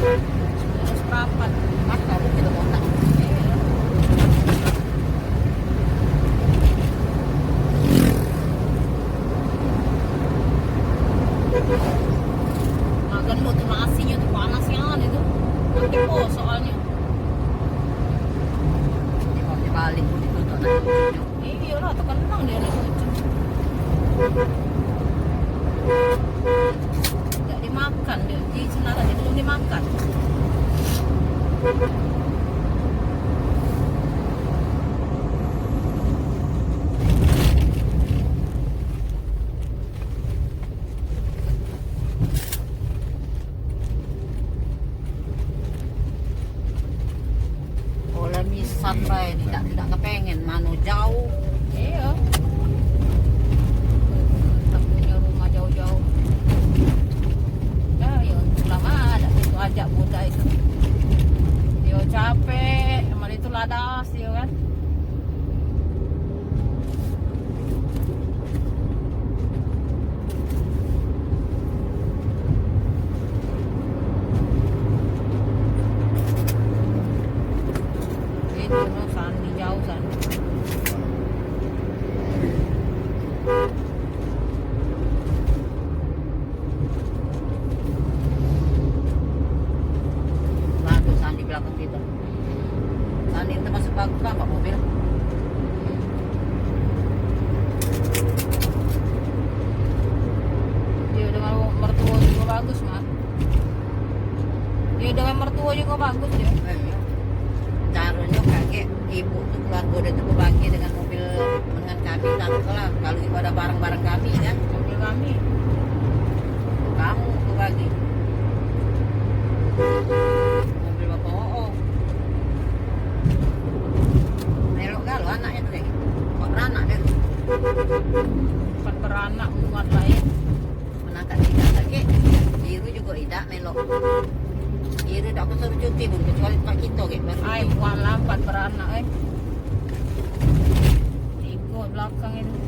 Seprapat. Mas kamu kita kontak. Makan lu tuh nasinya tuh panasnya itu. Nanti po soalnya. Ini mau dibalik mau ditutup nanti. Iya lah, tekan tenang dia nih. Tidak dimakan dia di sana tadi belum dimakan. Oleh misat bae tidak kepengen mano jauh. Iya. Tak punya rumah jauh-jauh. Ya, ya lama ada itu ajak budak itu. Dia capek, emang itu ladas dia kan. Itu no Sandi jauh Sandi. Nah tuh Sandi belakang kita. Sandi itu masuk bagus pak mobil. Dia dengan mertua juga bagus mah. Dia dengan mertua juga bagus dia. Caranya kakek ibu tuh keluarga udah tuh berbagi dengan mobil dengan kami tak lah kalau ibu ada barang-barang kami kan Mobil kami. kamu berbagi mobil bapak oh melok galau anaknya tuh deh kok beranak deh Bukan beranak muat lain. menangkap tidak lagi biru juga tidak melok biru tak aku suruh cuti pun kecuali tempat kita gitu Ay, muat lambat beranak Ikut belakang itu.